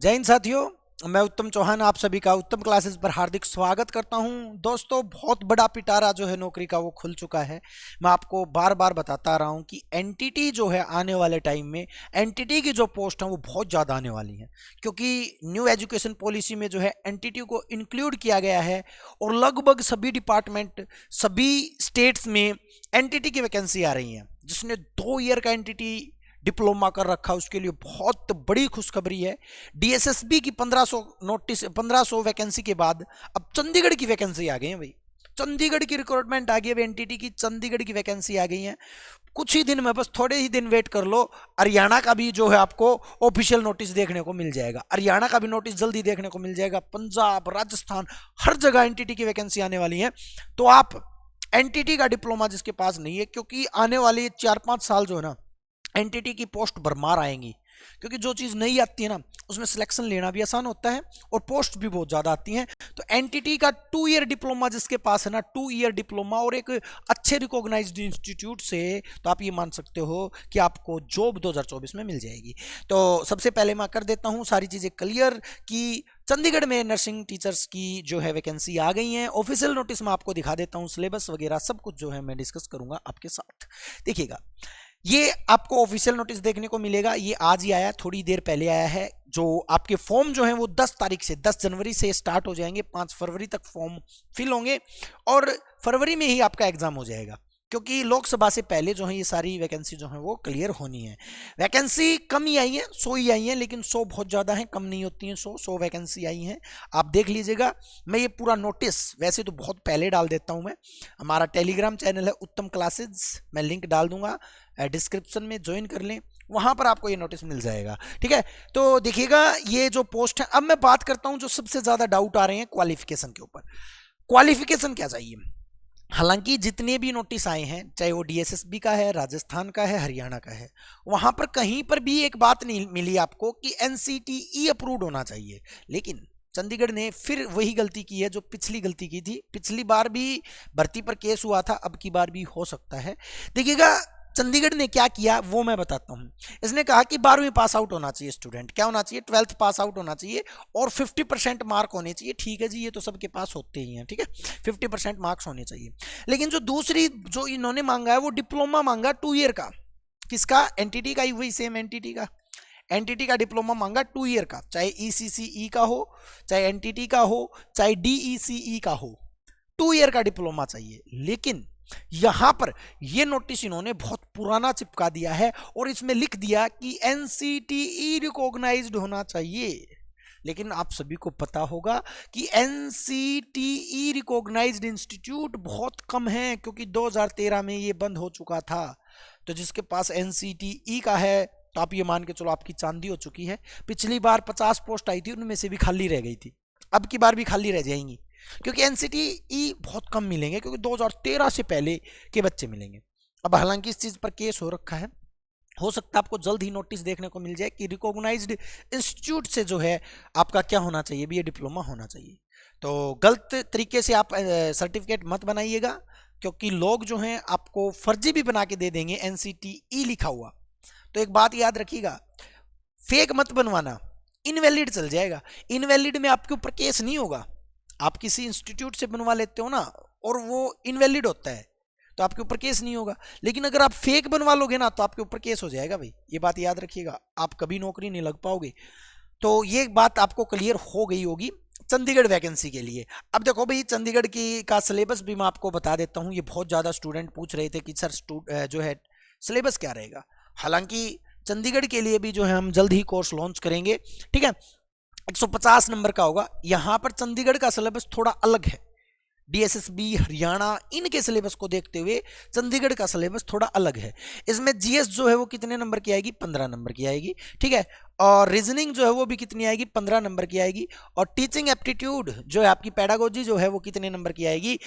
जय हिंद साथियों, मैं उत्तम चौहान आप सभी का उत्तम क्लासेस पर हार्दिक स्वागत करता हूं। दोस्तों, बहुत बड़ा पिटारा जो है नौकरी का वो खुल चुका है। मैं आपको बार बार बताता रहा हूं कि एनटीटी जो है आने वाले टाइम में एनटीटी की जो पोस्ट है वो बहुत ज़्यादा आने वाली है, क्योंकि न्यू एजुकेशन पॉलिसी में जो है एनटीटी को इंक्लूड किया गया है और लगभग सभी डिपार्टमेंट, सभी स्टेट्स में एनटीटी की वैकेंसी आ रही है। जिसने 2 ईयर का एनटीटी डिप्लोमा कर रखा उसके लिए बहुत बड़ी खुशखबरी है। डीएसएसबी की 1500 वैकेंसी के बाद अब चंडीगढ़ की वैकेंसी आ गई है भाई। चंडीगढ़ की रिक्रूटमेंट आ गई है एनटीटी की, चंडीगढ़ की वैकेंसी आ गई है। कुछ ही दिन में, बस थोड़े ही दिन वेट कर लो, हरियाणा का भी जो है आपको ऑफिशियल नोटिस देखने को मिल जाएगा। हरियाणा का भी नोटिस जल्दी देखने को मिल जाएगा। पंजाब, राजस्थान, हर जगह एनटीटी की वैकेंसी आने वाली है। तो आप एनटीटी का डिप्लोमा जिसके पास नहीं है, क्योंकि आने वाले 4-5 साल जो है ना एनटीटी की पोस्ट भरमार आएंगी, क्योंकि जो चीज़ नहीं आती है ना उसमें सिलेक्शन लेना भी आसान होता है और पोस्ट भी बहुत ज़्यादा आती हैं। तो एनटीटी का 2 ईयर डिप्लोमा जिसके पास है ना, 2 ईयर डिप्लोमा और एक अच्छे रिकॉग्नाइज्ड इंस्टीट्यूट से, तो आप ये मान सकते हो कि आपको जॉब 2024 में मिल जाएगी। तो सबसे पहले मैं कर देता हूँ सारी चीज़ें क्लियर कि चंडीगढ़ में नर्सिंग टीचर्स की जो है वैकेंसी आ गई है। ऑफिशियल नोटिस मैं आपको दिखा देता हूँ, सिलेबस वगैरह सब कुछ जो है मैं डिस्कस करूंगा आपके साथ। देखिएगा, ये आपको ऑफिशियल नोटिस देखने को मिलेगा। ये आज ही आया, थोड़ी देर पहले आया है। जो आपके फॉर्म जो है वो 10 तारीख से, 10 जनवरी से स्टार्ट हो जाएंगे। 5 फरवरी तक फॉर्म फिल होंगे और फरवरी में ही आपका एग्जाम हो जाएगा, क्योंकि लोकसभा से पहले जो है ये सारी वैकेंसी जो है वो क्लियर होनी है। वैकेंसी कम ही आई है, 100 ही आई है, लेकिन 100 बहुत ज़्यादा है, कम नहीं होती हैं। 100 वैकेंसी आई हैं, आप देख लीजिएगा। मैं ये पूरा नोटिस वैसे तो बहुत पहले डाल देता हूँ। मैं, हमारा टेलीग्राम चैनल है उत्तम क्लासेज, मैं लिंक डाल दूंगा डिस्क्रिप्शन में, ज्वाइन कर लें, वहां पर आपको ये नोटिस मिल जाएगा। ठीक है, तो देखिएगा ये जो पोस्ट है। अब मैं बात करता हूं जो सबसे ज्यादा डाउट आ रहे हैं क्वालिफिकेशन के ऊपर। क्वालिफिकेशन क्या चाहिए? हालांकि जितने भी नोटिस आए हैं, चाहे वो डीएसएसबी का है, राजस्थान का है, हरियाणा का है, वहां पर कहीं पर भी एक बात नहीं मिली आपको कि एनसीटीई अप्रूव्ड होना चाहिए। लेकिन चंडीगढ़ ने फिर वही गलती की है जो पिछली गलती की थी। पिछली बार भी भर्ती पर केस हुआ था, अब की बार भी हो सकता है। देखिएगा, चंडीगढ़ ने क्या किया वो मैं बताता हूँ। इसने कहा कि 12वीं पास आउट होना चाहिए स्टूडेंट, क्या होना चाहिए, 12th पास आउट होना चाहिए और 50% मार्क होने चाहिए। ठीक है जी, ये तो सबके पास होते ही हैं, ठीक है, 50% मार्क्स होने चाहिए। लेकिन जो दूसरी जो इन्होंने मांगा है वो डिप्लोमा मांगा 2 ईयर का। किसका? एनटीटी का ही, वही सेम एनटीटी का। एनटीटी का डिप्लोमा मांगा 2 ईयर का, चाहे ईसीसीई का हो, चाहे एनटीटी का हो, चाहे डीईसीई का हो, 2 ईयर का डिप्लोमा चाहिए। लेकिन यहां पर यह नोटिस इन्होंने बहुत पुराना चिपका दिया है और इसमें लिख दिया कि एनसीटीई रिकॉग्नाइज्ड होना चाहिए। लेकिन आप सभी को पता होगा कि एनसीटीई रिकॉग्नाइज्ड इंस्टीट्यूट बहुत कम है, क्योंकि 2013 में ये बंद हो चुका था। तो जिसके पास एनसीटीई का है, तो आप ये मान के चलो आपकी चांदी हो चुकी है। पिछली बार 50 पोस्ट आई थी, उनमें से भी खाली रह गई थी, अब की बार भी खाली रह जाएंगी, क्योंकि एनसीटीई बहुत कम मिलेंगे, क्योंकि 2013 से पहले के बच्चे मिलेंगे। अब हालांकि इस चीज पर केस हो रखा है, हो सकता है आपको जल्द ही नोटिस देखने को मिल जाए कि रिकॉग्नाइज्ड इंस्टीट्यूट से जो है आपका क्या होना चाहिए, बीए डिप्लोमा होना चाहिए। तो गलत तरीके से आप सर्टिफिकेट मत बनाइएगा, क्योंकि लोग जो हैं आपको फर्जी भी बना के दे देंगे एनसीटीई लिखा हुआ। तो एक बात याद रखिएगा, फेक मत बनवाना, इनवैलिड चल जाएगा। इनवैलिड में आपके ऊपर केस नहीं होगा। आप किसी इंस्टीट्यूट से बनवा लेते हो ना और वो इनवैलिड होता है, तो आपके ऊपर केस नहीं होगा। लेकिन अगर आप फेक बनवा लोगे ना तो आपके ऊपर केस हो जाएगा भाई, ये बात याद रखिएगा, आप कभी नौकरी नहीं लग पाओगे। तो ये बात आपको क्लियर हो गई होगी चंडीगढ़ वैकेंसी के लिए। अब देखो भाई, चंडीगढ़ की का सिलेबस भी मैं आपको बता देता हूँ। ये बहुत ज़्यादा स्टूडेंट पूछ रहे थे कि सर जो है सिलेबस क्या रहेगा। हालांकि चंडीगढ़ के लिए भी जो है हम जल्द ही कोर्स लॉन्च करेंगे, ठीक है। 150 नंबर का होगा। यहां पर चंडीगढ़ का सिलेबस थोड़ा अलग है। डीएसएसबी, हरियाणा, इनके सिलेबस को देखते हुए चंडीगढ़ का सिलेबस थोड़ा अलग है। इसमें जीएस जो है वो कितने नंबर की आएगी? 15 नंबर की आएगी, ठीक है। और रीजनिंग जो है वो भी कितनी आएगी? 15 नंबर की आएगी। और टीचिंग एप्टीट्यूड जो है आपकी पेडागोजी जो है वो कितने नंबर की आएगी?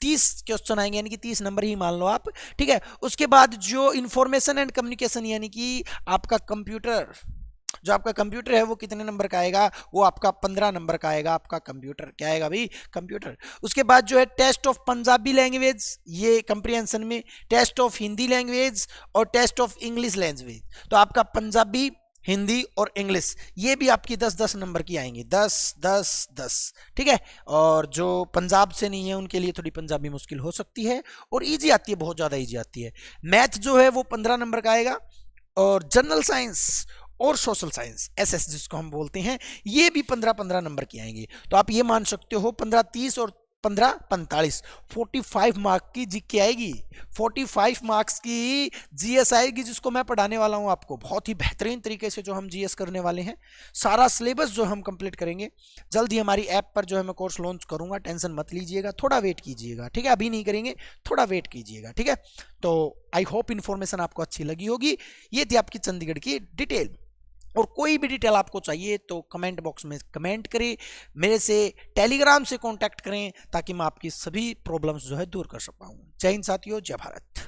30 क्वेश्चन आएंगे, यानी कि 30 नंबर ही मान लो आप, ठीक है। उसके बाद जो इंफॉर्मेशन एंड कम्युनिकेशन, यानी कि आपका कंप्यूटर, जो आपका कंप्यूटर है वो कितने नंबर का आएगा? वो आपका 15 नंबर का आएगा। आपका कंप्यूटर क्या आएगा भाई? कंप्यूटर। उसके बाद जो है टेस्ट ऑफ पंजाबी लैंग्वेज, ये कंप्रीहेंशन में, टेस्ट ऑफ हिंदी लैंग्वेज और टेस्ट ऑफ इंग्लिश लैंग्वेज। तो आपका पंजाबी, हिंदी और इंग्लिश, ये भी आपकी 10-10 नंबर की आएंगी, 10-10-10। ठीक है, और जो पंजाब से नहीं है उनके लिए थोड़ी पंजाबी मुश्किल हो सकती है, और इजी आती है, बहुत ज्यादा इजी आती है। मैथ जो है वो 15 नंबर का आएगा, और जनरल साइंस और सोशल साइंस एसएस जिसको हम बोलते हैं, ये भी 15-15 नंबर की आएंगी। तो आप ये मान सकते हो 15-30 और 15-45, 45 मार्क की जीके आएगी, 45 मार्क्स की जीएस आएगी, जिसको मैं पढ़ाने वाला हूं आपको बहुत ही बेहतरीन तरीके से। जो हम जीएस करने वाले हैं, सारा सिलेबस जो हम कंप्लीट करेंगे जल्द ही हमारी ऐप पर, जो है मैं कोर्स लॉन्च करूंगा, टेंशन मत लीजिएगा, थोड़ा वेट कीजिएगा। ठीक है, अभी नहीं करेंगे, थोड़ा वेट कीजिएगा। ठीक है, तो आई होप इन्फॉर्मेशन आपको अच्छी लगी होगी। ये थी आपकी चंडीगढ़ की डिटेल, और कोई भी डिटेल आपको चाहिए तो कमेंट बॉक्स में कमेंट करें, मेरे से टेलीग्राम से कांटेक्ट करें, ताकि मैं आपकी सभी प्रॉब्लम्स जो है दूर कर सकता हूं। जय हिंद साथियों, जय भारत।